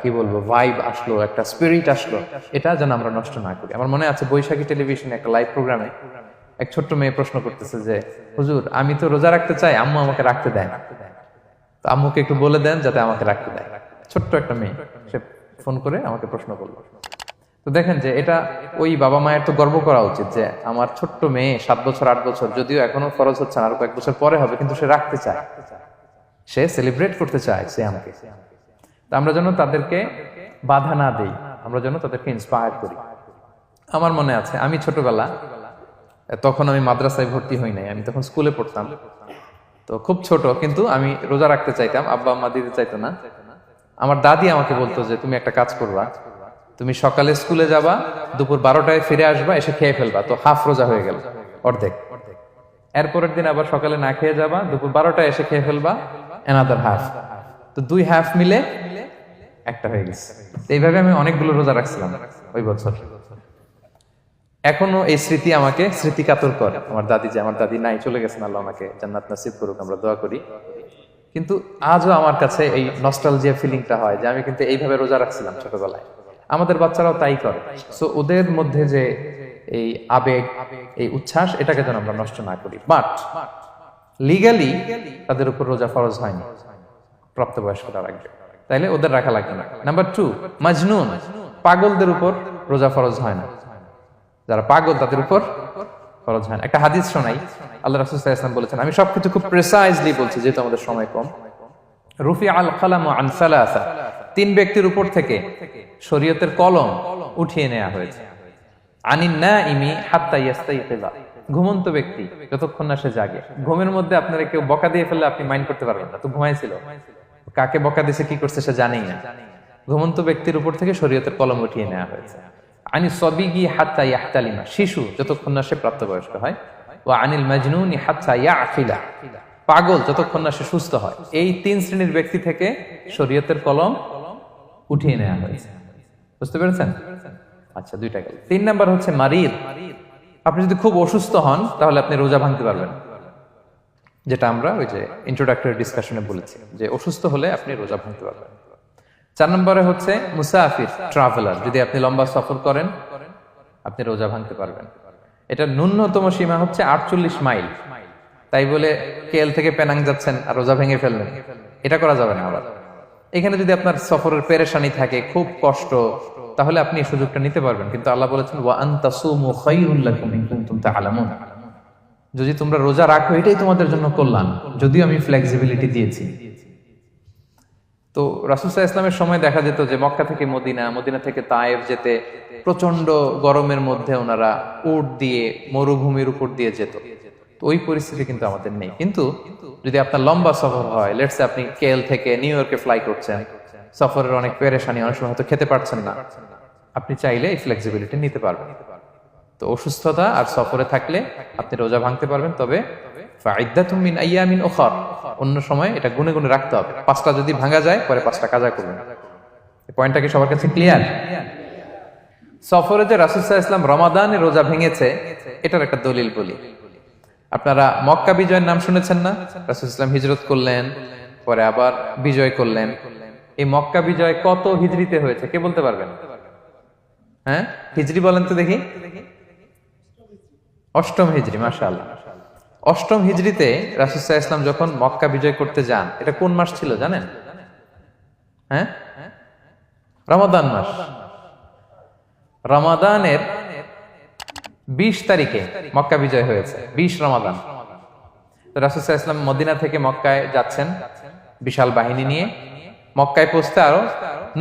কি বলবো ভাইব আসলো, একটা স্পিরিট আসলো, এটা যেন আমরা নষ্ট না করি। আমার মনে আছে বৈশাখী টেলিভিশনে একটা লাইভ প্রোগ্রামে এক ছোট্ট মেয়ে প্রশ্ন করতেছে যে হুজুর আমি তো রোজা রাখতে চাই, আম্মু আমাকে রাখতে দেয় না, তো আম্মুকে একটু বলে দেন যাতে আমাকে রাখতে দেয়। ছোট্ট একটা মেয়ে, সে ফোন করে আমাকে প্রশ্ন করলো। তো দেখেন যে এটা ওই বাবা মায়ের তো গর্ব করা উচিত যে আমার ছোট্ট মেয়ে 7 বছর 8 বছর, যদিও এখনো ফরজ হচ্ছে না, আরো কয়েক বছর পরে হবে, কিন্তু সে রাখতে চায়, সে সেলিব্রেট করতে চায় সে আমাকে। তো আমরা যেন তাদেরকে বাধা না দেই, আমরা যেন তাদেরকে ইন্সপায়ার করি। আমার মনে আছে আমি ছোটবেলা, তখন আমি মাদ্রাসায় ভর্তি হই নাই, আমি তখন স্কুলে পড়তাম, তো খুব ছোট, কিন্তু আমি রোজা রাখতে চাইতাম, আব্বা আম্মা দিতে চাইতো না। আমার দাদি আমাকে বলতো যে তুমি একটা কাজ করবা, তুমি সকালে স্কুলে যাবা, দুপুর 12টায় ফিরে আসবা, এসে খেয়ে ফেলবা, তো হাফ রোজা হয়ে গেল, অর্ধেক। এরপরের দিন আবার সকালে না খেয়ে যাবা, দুপুর 12টায় এসে খেয়ে ফেলবা, এনাদার হাফ, তো 2 হাফ মিলে একটা হয়ে গেছে। এইভাবে আমি অনেকগুলো রোজা রাখছিলাম ওই বছর। এখনো এই স্মৃতি আমাকে স্মৃতিকাতর করে। আমার দাদি, যে আমার দাদি নাই, চলে গেছেন, আল্লাহ আমাকে জান্নাত নসিব করুক, আমরা দোয়া করি। কিন্তু আজও আমার কাছে এই নস্টালজিয়া ফিলিংটা হয় যে আমি কিন্তু এইভাবে রোজা রাখছিলাম ছোটবেলায়। আমাদের বাচ্চারাও তাই করে। সো ওদের মধ্যে যে এই আবেগ, এই উচ্ছ্বাস, এটাকে যেন আমরা নষ্ট না করি। বাট লিগালি তাদের উপর রোজা ফরজ হয়নি, প্রাপ্তবয়স্করা রাখবে, তাইলে ওদের রাখা লাগবে না। নাম্বার 2, মাজনুন, পাগলদের উপর রোজা ফরজ হয় না। যারা পাগল তাদের উপর ফরজ হয় না। একটা হাদিস শোনাই, আল্লাহ রাসূল সাল্লাল্লাহু আলাইহি ওয়াসাল্লাম বলেছেন, আমি সবকিছু খুব প্রিসাইজলি বলছি যেহেতু আমাদের সময় কম। রুফি আল কালামু আন সালাসা, 3 ব্যক্তির উপর থেকে শরীয়তের কলম উঠিয়ে নেওয়া হয়েছে। আনিন নাইমি হাত্তা ইয়াস্তাইকিযা, ঘুমন্ত ব্যক্তি যতক্ষণ না সে জাগে। ঘুমের মধ্যে আপনারা কেউ বকা দিয়ে ফেললে আপনি মাইন্ড করতে পারবেন না, তো ঘুমাইছিল, কাকে বকা দিয়েছে কি করছে সে জানেই না। ঘুমন্ত ব্যক্তির উপর থেকে শরীয়তের কলম উঠিয়ে নেওয়া হয়েছে। আনি সবিগি হাত্তা ইয়াহতালিমা, শিশু যতক্ষণ না সে প্রাপ্তবয়স্ক হয়। ওয়া আনিল মাজনুনি হাত্তা ইয়াকিলা, পাগল যতক্ষণ না সে সুস্থ হয়। এই 3 শ্রেণীর ব্যক্তি থেকে শরীয়তের কলম উঠিয়ে নেওয়া হয়েছে। বুঝতে পেরেছেন? আচ্ছা, 2টা গেল। 3 নাম্বার হচ্ছে মারিদ। আপনি যদি খুব অসুস্থ হন তাহলে আপনি রোজা ভাঙতে পারবেন, যেটা আমরা ওই যে ইন্ট্রোডাক্টরি ডিসকাশনে বলেছি যে অসুস্থ হলে আপনি রোজা ভাঙতে পারবেন। 4 নম্বরে হচ্ছে মুসাফির, ট্রাভেলার, যদি আপনি লম্বা সফর করেন আপনি রোজা ভাঙতে পারবেন। এটা ন্যূনতম সীমা হচ্ছে 48 মাইল। তাই বলে কেএল থেকে পেনাং যাচ্ছেন আর রোজা ভেঙে ফেললেন, এটা করা যাবে না। আবার এখানে যদি আপনার সফরের পেরেশানি থাকে, খুব কষ্ট, তাহলে আপনি এই সুযোগটা নিতে পারবেন। কিন্তু আল্লাহ বলেছেন ওয়া আন তাসুমু খায়রুল লাকুম ইন কুনতুম তা'লামুন, যদি তোমরা রোজা রাখো এটাই তোমাদের জন্য কল্যাণ, যদিও আমি ফ্লেক্সিবিলিটি দিয়েছি। তো রাসূল সাল্লাল্লাহু আলাইহি ওয়াসাল্লামের সময় দেখা যেত যে মক্কা থেকে মদিনা, মদিনা থেকে তায়েফ যেতে প্রচন্ড গরমের মধ্যে ওনারা উট দিয়ে মরুভূমির উপর দিয়ে যেত। তো ওই পরিস্থিতি কিন্তু আমাদের নেই। কিন্তু যদি আপনার লম্বা সফর হয়, লেটস সে আপনি কেএল থেকে নিউ ইয়র্কে ফ্লাই করছেন, সফরের অনেক পেরেশানি, অনেক সময় হয়তো খেতে পারছেন না, আপনি চাইলে এই ফ্লেক্সিবিলিটি নিতে পারবেন। তো অসুস্থতা আর সফরে থাকলে আপনি রোজা ভাঙতে পারবেন, তবে ফাইদ্দাতুম মিন আইয়ামিন উখর, অন্য সময় এটা গুনে গুনে রাখতে হবে। 5টা যদি ভাঙা যায় পরে 5টা কাজা করবেন। এই পয়েন্টটা কি সবার কাছে ক্লিয়ার? সফরে যে রাসূল সাল্লাল্লাহু আলাইহি ওয়াসাল্লাম রমাদানে রোজা ভেঙেছে, এটার একটা দলিল বলি। আপনারা মক্কা বিজয়ের নাম শুনেছেন না? রাসূল সাল্লাল্লাহু আলাইহি ওয়াসাল্লাম হিজরত করলেন, পরে আবার বিজয় করলেন। এই মক্কা বিজয় কত হিজরিতে হয়েছে কে বলতে পারবেন? হ্যাঁ, হিজরি বলেন তো দেখি। 8ম হিজরি, মাশাআল্লাহ। 8ম হিজরিতে রাসূল সাল্লাল্লাহু আলাইহি ওয়াসাল্লাম যখন মক্কা বিজয় করতে যান, এটা কোন মাস ছিল জানেন? হ্যাঁ, রমাদান মাস। রমাদানের 20 তারিখে মক্কা বিজয় হয়েছে, 20 রমাদান। তো রাসূল সাল্লাল্লাহু আলাইহি ওয়াসাল্লাম মদিনা থেকে মক্কায় যাচ্ছেন বিশাল বাহিনী নিয়ে। মক্কায় পৌঁছতে আরো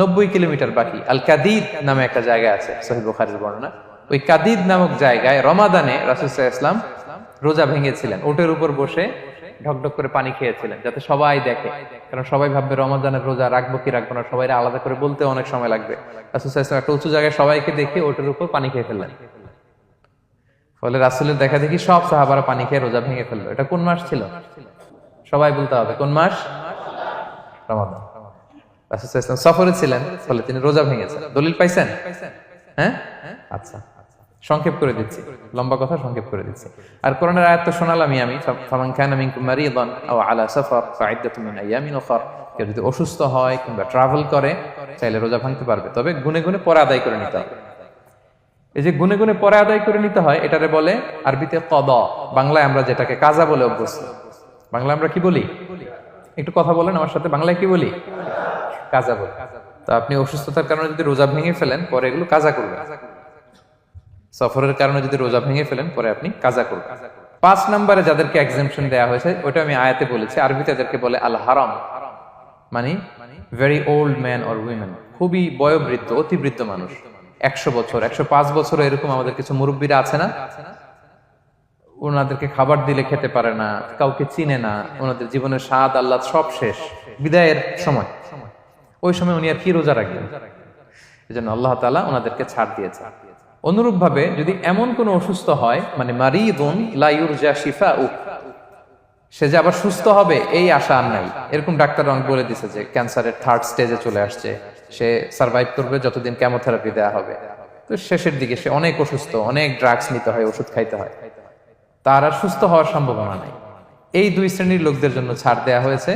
90 কিলোমিটার বাকি। আল কাদিদ নামে একটা জায়গা আছে, সহিহ বুখারীর বর্ণনা। ওই কাদিদ নামক জায়গায় রমাদানে রাসূল সাল্লাল্লাহু আলাইহি ওয়াসাল্লাম রোজা ভেঙেছিলেন, ওটের উপর বসে ঢকঢক করে পানি খেয়েছিলেন, যাতে সবাই দেখে। কারণ সবাই ভাববে রমাদানের রোজা রাখবো কি রাখবো না, সবাই আলাদা করে বলতে অনেক সময় লাগবে। রাসূল সাল্লাল্লাহু আলাইহি ওয়াসাল্লাম একটা উঁচু জায়গায় সবাইকে দেখে ওটের উপর পানি খেয়ে ফেললেন। ফলে রাসূলের দেখা দেখি সব সাহাবারা পানি খেয়ে রোজা ভেঙে ফেললো। এটা কোন মাস ছিল? সবাই বলতে হবে কোন মাস? রমাদান। রাসূল সাল্লাল্লাহু আলাইহি ওয়াসাল্লাম সফরে ছিলেন, ফলে তিনি রোজা ভেঙেছেন। দলিল পাইছেন? হ্যাঁ, আচ্ছা। সংক্ষেপ করে দিচ্ছি, লম্বা কথা সংক্ষেপ করে দিচ্ছি। আর কোরআনের আয়াত তো শোনালামই আমি, ফামান কানা মিনকুম মারিদান আও আলা সাফার ফাইদ্দাতুম মিন আইয়ামিন উখর। কেউ যদি অসুস্থ হয় কিংবা ট্রাভেল করে চাইলে রোজা ভাঙতে পারবে, তবে গুনে গুনে পরে আদায় করে নিতে হবে। এই যে গুনে গুনে পরে আদায় করে নিতে হয়, এটারে বলে আরবিতে কদা, বাংলায় আমরা যেটাকে কাজা বলে অভ্যস্ত। বাংলায় আমরা কি বলি? একটু কথা বলেন আমার সাথে, বাংলায় কি বলি? কাজা বলি। তো আপনি অসুস্থতার কারণে যদি রোজা ভেঙে ফেলেন, পরে এগুলো কাজা করবেন। সফরের কারণে যদি রোজা ভেঙে ফেলেন, পরে আপনি কাজা করবেন। 5 নম্বরে যাদেরকে এক্সাম্পশন দেয়া হয়েছে, ওটা আমি আয়াতে বলেছি। আরবিতে যাদেরকে বলে আল হারাম, মানে very old man or women, খুবই বয়োবৃদ্ধ, অতিবৃদ্ধ মানুষ, 100 বছর 105 বছর এরকম আমাদের কিছু মুরব্বীরা আছে না, ওনাদেরকে খাবার দিলে খেতে পারে না, কাউকে চিনে না, ওনাদের জীবনের স্বাদ আল্লাহ সব শেষ, বিদায়ের সময়, ওই সময় উনি আর কি রোজা রাখবেন? এই জন্য আল্লাহ তাআলা ওনাদেরকে ছাড় দিয়েছে। অনুরূপ ভাবে যদি এমন কোন অসুস্থ হয়, মানে মারিদুন লা ইউরজা শিফাউ, সে যে আবার সুস্থ হবে এই আশা আর নাই, এরকম ডাক্তার অনেক বলে দিছে যে ক্যান্সারের 3rd স্টেজে চলে আসছে, সে সার্ভাইভ করবে যতদিন কেমোথেরাপি দেওয়া হবে, তো শেষের দিকে সে অনেক অসুস্থ, অনেক ড্রাগস নিতে হয়, ওষুধ খাইতে হয়, তার আর সুস্থ হওয়ার সম্ভাবনা নাই। এই 2 শ্রেণীর লোকদের জন্য ছাড় দেয়া হয়েছে,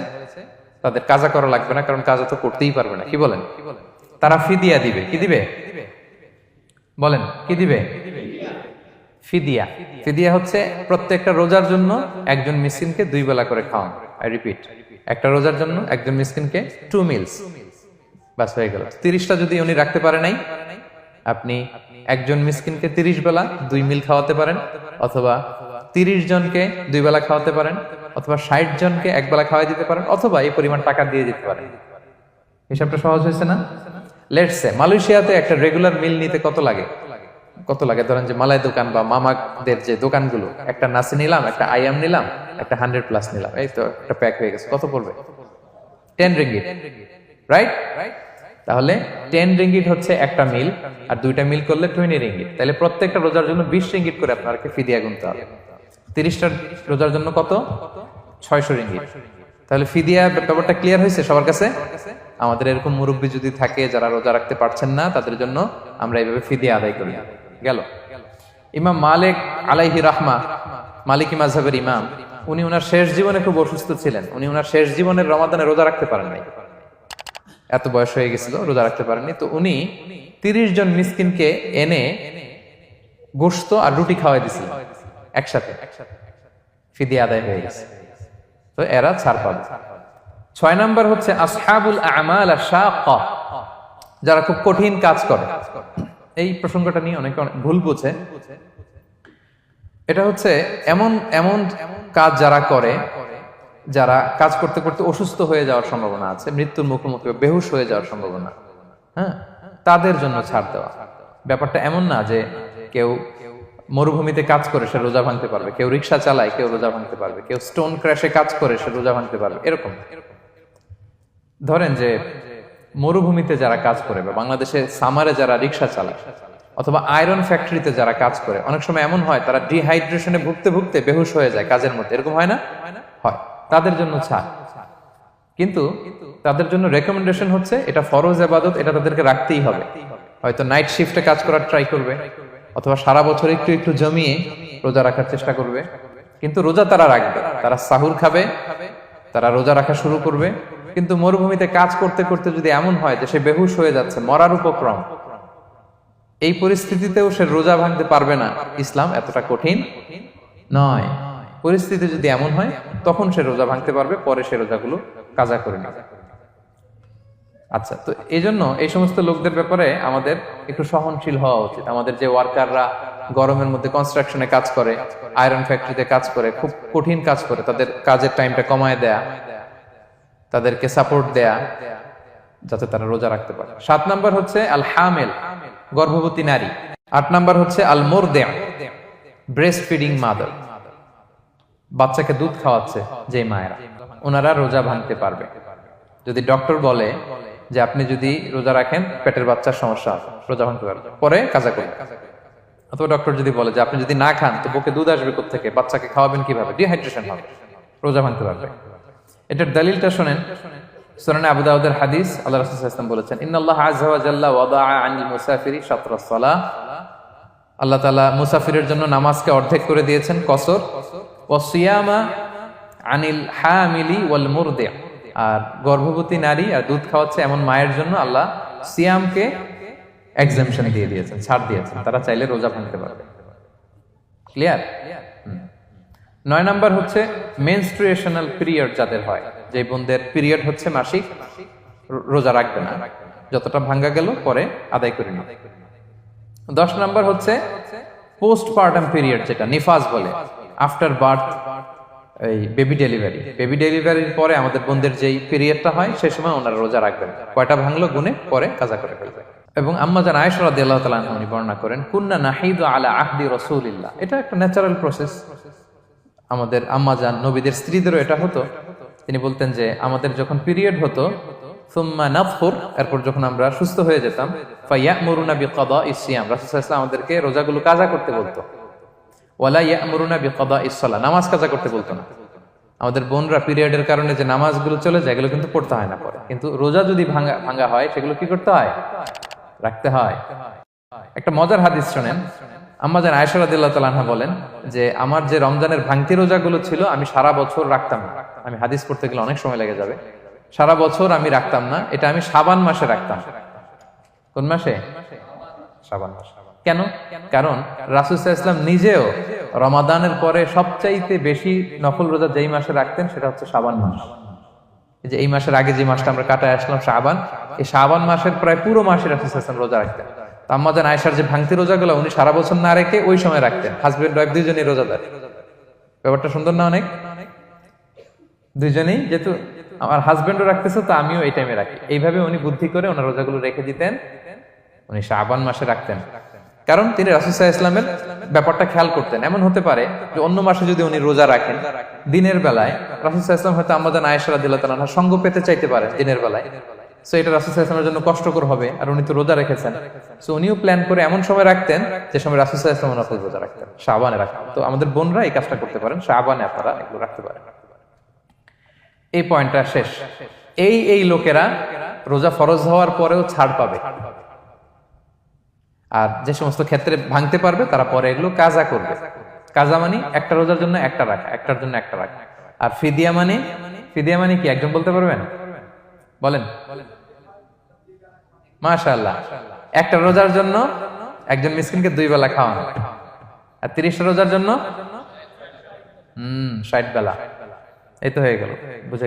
তাদের কাজা করা লাগবে না, কারণ কাজা তো করতেই পারবে না। কি বলেন? তারা ফিদিয়া দিবে। কি দিবে বলেন? কি দিবে? ফিদিয়া। ফিদিয়া হচ্ছে প্রত্যেকটা রোজার জন্য একজন মিসকিনকে 2 বেলা করে খাওয়ানো। আই রিপিট, একটা রোজার জন্য একজন মিসকিনকে 2 মিলস, বাস হয়ে গেল। 30টা যদি উনি রাখতে পারে নাই, আপনি একজন মিসকিনকে 30 বেলা 2 মিল খাওয়াতে পারেন, অথবা 30 জনকে 2 বেলা খাওয়াতে পারেন, অথবা 60 জনকে 1 বেলা খাওয়াই দিতে পারেন, অথবা এই পরিমাণ টাকা দিয়ে দিতে পারেন। হিসাবটা সহজ হয়েছে না? লেটস সে মালয়েশিয়াতে একটা রেগুলার মিল নিতে কত লাগে? ধরেন যে মালাই দোকান বা মামাদের যে দোকানগুলো, একটা নাসি নিলাম, একটা আইয়াম নিলাম, একটা 100+ নিলাম, এই তো একটা প্যাক হয়ে গেছে। কত পড়বে? 10 রিঙ্গিট, রাইট? তাহলে 10 রিঙ্গিট হচ্ছে একটা মিল, আর 2টা মিল করলে 20 রিঙ্গিট। তাহলে প্রত্যেকটা রোজার জন্য 20 রিঙ্গিট করে আপনাকে ফিদিয়া গুনতে হবে। 30টা রোজার জন্য কত? 600 রিঙ্গিট। তাহলে ফিদিয়া ব্যাপারটা ক্লিয়ার হয়েছে সবার কাছে? আমাদের এরকম মুরব্বী যদি থাকে যারা রোজা রাখতে পারছেন না, তাদের জন্য আমরা এইভাবে ফিদিয়া আদায় করি। গেল। ইমাম মালিক আলাইহি রাহমা, মালিকি মাযহাবের ইমাম, উনি ওনার শেষ জীবনে খুব অসুস্থ ছিলেন। উনি ওনার শেষ জীবনের রমাদানে রোজা রাখতে পারেন নাই, এত বয়স হয়ে গেছিল, রোজা রাখতে পারেননি। তো উনি 30 জন মিসকিনকে এনে গোশত আর রুটি খাওয়াই দিছিলেন একসাথে, ফিদিয়া আদায় হয়ে গেছে। তো এরা ছাড় পাবে। 6 নাম্বার হচ্ছে আসহাবুল আমাল আশ-শাক্কা, যারা খুব কঠিন কাজ করে। এই প্রসঙ্গটা নিয়ে অনেকে ভুল বোঝে। এটা হচ্ছে এমন এমন কাজ যারা করে, যারা কাজ করতে করতে অসুস্থ হয়ে যাওয়ার সম্ভাবনা আছে, মৃত্যুর মুখোমুখি বেহুশ হয়ে যাওয়ার সম্ভাবনা, হ্যাঁ, তাদের জন্য ছাড় দেওয়া। ব্যাপারটা এমন না যে কেউ মরুভূমিতে কাজ করে সে রোজা ভাঙতে পারবে, কেউ রিক্সা চালায় কেউ রোজা ভাঙতে পারবে, কেউ স্টোন ক্র্যাশে কাজ করে সে রোজা ভাঙতে পারবে, এরকম। ধরেন যে মরুভূমিতে যারা কাজ করে, বা বাংলাদেশে সামারে যারা রিক্সা চালায়, অথবা আয়রন ফ্যাক্টরিতে যারা কাজ করে, অনেক সময় এমন হয় তারা ডিহাইড্রেশনে ভুগতে ভুগতে বেহুশ হয়ে যায় কাজের মধ্যে, এরকম হয় না? হয়। তাদের জন্য ছাড়, কিন্তু তাদের জন্য রেকমেন্ডেশন হচ্ছে এটা ফরজ ইবাদত, এটা তাদেরকে রাখতেই হবে। হয়তো নাইট শিফটে কাজ করার ট্রাই করবে, অথবা সারা বছর একটু একটু জমিয়ে রোজা রাখার চেষ্টা করবে, কিন্তু রোজা তারা রাখবে, তারা সাহুর খাবে, তারা রোজা রাখা শুরু করবে। কিন্তু মরুভূমিতে কাজ করতে করতে যদি এমন হয় যে সে বেহুশ হয়ে যাচ্ছে, মরার উপক্রম, এই পরিস্থিতিতেও সে রোজা ভাঙতে পারবে না, ইসলাম এতটা কঠিন নয়। পরিস্থিতি যদি এমন হয় তখন সে রোজা ভাঙতে পারবে, পরে সে রোজাগুলো কাজা করে নেবে। আচ্ছা, তো এই জন্য এই সমস্ত লোকদের ব্যাপারে আমাদের একটু সহনশীল হওয়া উচিত। আমাদের যে ওয়ার্কাররা গরমের মধ্যে কনস্ট্রাকশনে কাজ করে, আয়রন ফ্যাক্টরিতে কাজ করে, খুব কঠিন কাজ করে, তাদের কাজের টাইমটা কমায় দেয়া, তাদেরকে সাপোর্ট দেয়া, যাতে তারা রোজা রাখতে পারে। 7 নাম্বার হচ্ছে আল হামিল, গর্ভবতী নারী। 8 নাম্বার হচ্ছে আল মুরদি, ব্রেস্ট ফিডিং মাদার, বাচ্চাকে দুধ খাওয়াচ্ছে যে মায়েরা, ওনারা রোজা ভাঙতে পারবে। যদি ডক্টর বলে যে আপনি যদি রোজা রাখেন পেটের বাচ্চার সমস্যা হবে, রোজা ভাঙতে পারবে, পরে কাজা করবে। অথবা ডক্টর যদি বলে যে আপনি যদি না খান তো বুকে দুধ আসবে কোত্থেকে, বাচ্চাকে খাওয়াবেন কিভাবে, ডিহাইড্রেশন হবে, রোজা ভাঙতে পারবে। এটার দলিলটা শোনেন, সুনানে আবু দাউদের হাদিস, আল্লাহ রাসূল সাল্লাল্লাহু আলাইহি ওয়াসাল্লাম বলেছেন, ইন্নাল্লাহ আযজা ওয়া জাল্লা ওয়াদাআ আনিল মুসাফিরি শাতরাস সালাহ আল্লাহ তাআলা মুসাফিরের জন্য নামাজকে অর্ধেক করে দিয়েছেন কসর, ওয়াসিয়ামা আনিল হামিলি ওয়াল মুরদি, আর গর্ভবতী নারী আর দুধ খাওয়াচ্ছে এমন মায়ের জন্য আল্লাহ সিয়ামকে এক্সামশন দিয়ে দিয়েছেন, ছাড় দিয়েছেন, তারা চাইলে রোজা ভাঙতে পারবে। ক্লিয়ার? 9 নাম্বার হচ্ছে মেনস্ট্রুয়েশনাল পিরিয়ড যাদের হয়, যে বোনদের পিরিয়ড হচ্ছে মাসিক, রোজা রাখবে না, যতটা ভাঙ্গা গেল পরে আদায় করে নিবে। 10 নাম্বার হচ্ছে পোস্টপার্টাম পিরিয়ড, যেটা নিফাস বলে, আফটার বার্থ, এই বেবি ডেলিভারি, বেবি ডেলিভারির পরে আমাদের বোনদের যেই পিরিয়ডটা হয় সেই সময় ওনারা রোজা রাখবেন, কয়টা ভাঙলো গুনে পরে কাজা করে ফেলবে। এবং আম্মা জান আয়েশা রাদিয়াল্লাহু তাআলা আনহা উনি বর্ণনা করেন, কুন্না নাহিদু আলা আহদি রাসূলিল্লাহ, এটা একটা ন্যাচারাল প্রসেস, আমাদের আম্মা জান নবীদের স্ত্রীদেরও এটা হতো। তিনি বলতেন যে আমাদের যখন পিরিয়ড হতো, সুম্মা নাতহুর, এরপর যখন আমরা সুস্থ হয়ে যেতাম, ফায়ামুরুনা বিকাদাইস সিয়াম, রাসূল সাল্লাল্লাহু আলাইহি ওয়াসাল্লাম আমাদেরকে রোজাগুলো কাজা করতে বলতো, ওয়ালা ইয়ামুরুনা বিকাদাইস সালাহ, নামাজ কাজা করতে বলতো না। আমাদের বোনরা পিরিয়ডের কারণে যে নামাজগুলো চলে যায় এগুলো কিন্তু পড়তে হয় না পরে, কিন্তু রোজা যদি ভাঙা হয় সেগুলো কি করতে হয়? রাখতে হয়। একটা মজার হাদিস শোনেন, আম্মা জান আয়েশা রাদিয়াল্লাহু তাআলা আনহা বলেন যে আমার যে রমজানের ভাঙতি রোজাগুলো ছিল আমি সারা বছর রাখতাম না, আমি হাদিস পড়তে গেলে অনেক সময় লেগে যাবে, সারা বছর আমি রাখতাম না, এটা আমি শাবান মাসে রাখতাম। কোন মাসে? শাবান মাসে। কেন? কারণ রাসূল সাল্লাল্লাহু আলাইহি ওয়াসাল্লাম নিজেও রমাদানের পরে সবচাইতে বেশি নফল রোজা যেই মাসে রাখতেন সেটা হচ্ছে শাবান মাস। এই যে এই মাসের আগে যে মাসটা আমরা কাটায় আসলাম শাবান, এই শাবান মাসের প্রায় পুরো মাসে রাসূল সাল্লাল্লাহু আলাইহি ওয়াসাল্লাম রোজা রাখতেন। আম্মা জান আয়েশার যে ভাঙতি রোজাগুলো উনি সারা বছর না রেখে ওই সময় রাখতেন, হাজবেন্ড ওয়াইফ দুইজনেই রোজাদার। ব্যাপারটা সুন্দর না অনেক? দুইজনেই, যেহেতু আমার হাজবেন্ডও রাখতেছে তো আমিও এই টাইমে রাখি, এইভাবে উনি বুদ্ধি করে ওনার রোজাগুলো রেখে দিতেন, উনি শাবান মাসে রাখতেন। কারণ তিনি রাসূল সাল্লাল্লাহু আলাইহি ওয়াসাল্লামের ব্যাপারটা খেয়াল করতেন। এমন হতে পারে যে অন্য মাসে যদি উনি রোজা রাখেন দিনের বেলায়, রাসূল সাল্লাল্লাহু আলাইহি ওয়াসাল্লাম হয়তো আম্মা জান আয়েশা রাদিয়াল্লাহু তাআলা আনহা সঙ্গ পেতে চাইতে পারেন দিনের বেলায়, সো এটা রাসূল সাল্লাল্লাহু আলাইহি ওয়াসাল্লামের জন্য কষ্টকর হবে, আর উনি তো রোজা রেখেছেন, সো উনিও প্ল্যান করে এমন সময় রাখতেন যে সময় রাসূল সাল্লাল্লাহু আলাইহি ওয়াসাল্লাম নফল রোজা রাখতেন, শাবানে রাখতেন। তো আমাদের বোনরা এই কাজটা করতে পারেন, শাবানে আপনারা এগুলো রাখতে পারেন। এই পয়েন্টটা শেষ। এই লোকেরা রোজা ফরজ হওয়ার পরেও ছাড় পাবে, আর যে সমস্ত ক্ষেত্রে ভাঙতে পারবে তারা পরে এগুলো কাজা করবে। কাজা মানে একটা রোজার জন্য একটা রাখা, একটার জন্য একটা রাখা। আর ফিদিয়া মানে কি একজন বলতে পারবেন? বলেন। মাশাআল্লাহ, একটা রোজার জন্য একজন মিসকিনকে 2 বেলা খাওয়ানো, আর 30টা রোজার জন্য 60 বেলা। এই তো হয়ে গেল, বুঝে